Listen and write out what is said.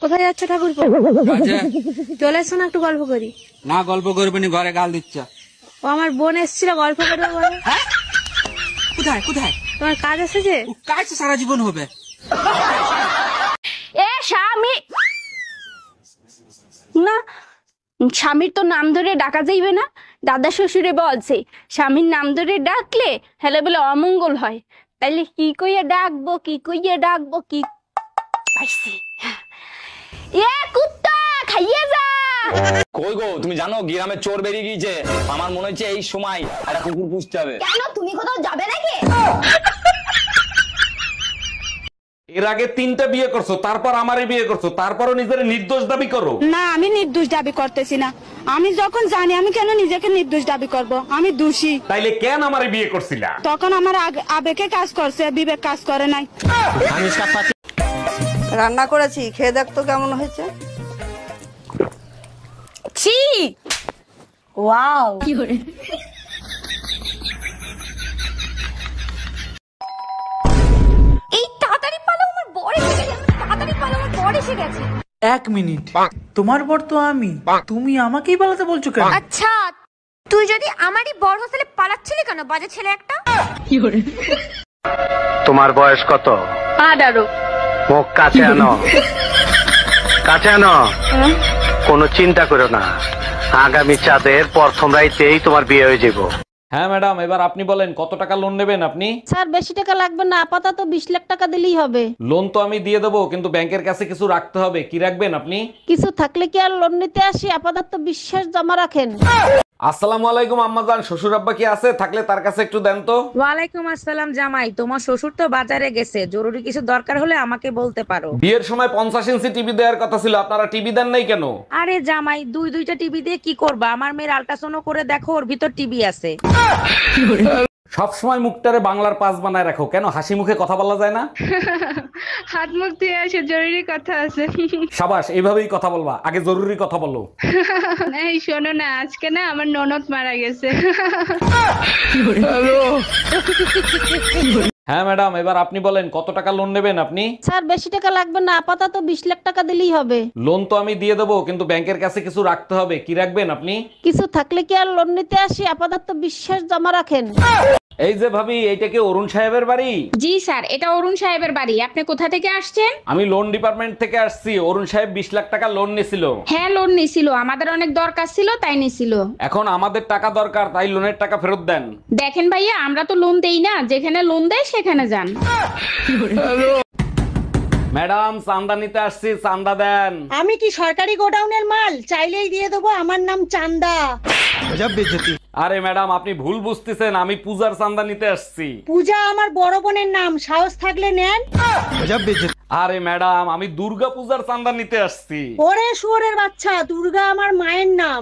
কোথায় যাচ্ছ ঠাকুরপো? চলে এসো না, একটু গল্প করি। না, গল্প করবে নি, ঘরে গাল দিচ্ছ। ও আমার বোন এসেছিল, গল্প করবে বলে। কোথায় কোথায়? তোমার কাজ এসেছে? কাজ তো সারা জীবন হবে। এ স্বামী না, স্বামীর তো নাম ধরে ডাকা যাইবে না। দাদা শ্বশুরে বলছে স্বামীর নাম ধরে ডাকলে হেলে বলে অমঙ্গল হয়। তাইলে কি কইয়া ডাকবো, কি কইয়া ডাকবো, কি পাইছি। এ কুত্তা খাইয়ে যা। কই গো, তুমি জানো গ্রামে চোর বেরিয়ে গিয়েছে। আমার মনে হচ্ছে এই সময় একটা কুকুর পুষতে হবে। কেন, তুমি কোথাও যাবে নাকি? এর আগে 3টা বিয়ে করছো, তারপর আমারে বিয়ে করছো, তারপরও নিজের নির্দোষ দাবি করো। না, আমি নির্দোষ দাবি করতেছি না। আমি যখন জানি, আমি কেন নিজেকে নির্দোষ দাবি করব? আমি দোষী। তাইলে কেন আমারে বিয়ে করছিলা? তখন আমার আবেগে কাজ করছে, বিবেক কাজ করে নাই। রান্না করেছি, খেয়ে দেখ তো কেমন হয়েছে। ছি, ওয়াও, এই তাড়াতাড়ি পালো, আমার বর এসে গেছে। তাড়াতাড়ি পালো, আমার বর এসে গেছে। 1 মিনিট, তোমার বর তো আমি, তুমি আমাকেই পালাতে বলছো কেন? আচ্ছা, তুই যদি আমারই বর হোস্টেলে পালাচ্ছিলি কেন, বাজে ছেলে একটা? তোমার বয়স কত? 18। মুখ কাছে আনো, কাছে আনো। কোনো চিন্তা করো না, আগামী চাঁদের প্রথম রাইতেই তোমার বিয়ে হয়ে যাবো। হ্যাঁ ম্যাডাম, এবার আপনি বলেন কত টাকা লোন নেবেন আপনি? স্যার, বেশি টাকা লাগবে না, আপাতত 20 লাখ টাকা দিলেই হবে। লোন তো আমি দিয়ে দেবো, কিন্তু ব্যাংকের কাছে কিছু রাখতে হবে। কি রাখবেন আপনি? কিছু থাকলে কি আর লোন নিতে আসি? আপাতত বিশ্বাস জমা রাখেন। আসসালামু আলাইকুম আম্মাজান, শ্বশুর আব্বা কি আছে? থাকলে তার কাছে একটু দেন তো। ওয়ালাইকুম আসসালাম জামাই, তোমার শ্বশুর তো বাজারে গেছে, জরুরি কিছু দরকার হলে আমাকে বলতে পারো। বিয়ের সময় 50 ইঞ্চি টিভি দেওয়ার কথা ছিল, আপনারা টিভি দেন নাই কেন? আরে জামাই, দুইটা টিভি দিয়ে কি করবা? আমার মেয়ের আল্ট্রাসাউন্ড করে দেখো, ওর ভিতর টিভি আছে। সব সময় মুখটারে বাংলার পাস বানায় রাখো, কেন হাসি মুখে কথা বলা যায় না? হাত মুখ দিয়ে আসে, জরুরি কথা আছে। সাবাস, এইভাবেই কথা বলবা, আগে জরুরি কথা বলো। এই শোনো না, আজকে না আমার ননদ মারা গেছে। হ্যাঁ ম্যাডাম, এবার আপনি বলেন কত টাকা লোন নেবেন আপনি? স্যার, বেশি টাকা লাগবে না, আপাতত 20 লাখ টাকা দিলেই হবে। লোন তো আমি দিয়ে দেবো, কিন্তু ব্যাংকের কাছে কিছু রাখতে হবে। কি রাখবেন আপনি? কিছু থাকলে কি আর লোন নিতে আসি? আপাতত বিশ্বাস জমা রাখেন। এই যে ভাবি, এইটা কি অরুণ সাহেবের বাড়ি? জি স্যার, এটা অরুণ সাহেবের বাড়ি। আপনি কোথা থেকে আসছেন? আমি লোন ডিপার্টমেন্ট থেকে আসছি। অরুণ সাহেব 20 লাখ টাকা লোন নিছিল। হ্যাঁ, লোন নিছিল, আমাদের অনেক দরকার ছিল তাই নিছিল। এখন আমাদের টাকা দরকার, তাই লোনের টাকা ফেরত দেন। দেখেন ভাইয়া, আমরা তো লোন দেই না, যেখানে লোন দেয় সেখানে যান। ম্যাডাম, চান্দা নিতে আসছি, চান্দা দেন। আমি কি সরকারি গোডাউনের মাল? চাইলেই দিয়ে দেবো, আমার নাম চান্দা। আরে ম্যাডাম, আপনি ভুল বুঝতেছেন, আমি পূজার চান্দা নিতে আসছি। পূজা আমার বড় বোনের নাম, সাহস থাকলে নেন। আরে ম্যাডাম, আমি দুর্গা পূজার চান্দা নিতে আসছি। ওরে শুয়োরের বাচ্চা, দুর্গা আমার মায়ের নাম।